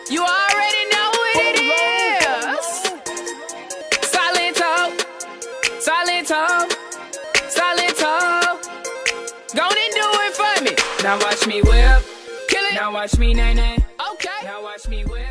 You already know what it is. Silento, silento, silento. Go on and do it for me. Now watch me whip. Kill it. Now watch me nay nay. Okay. Now watch me whip.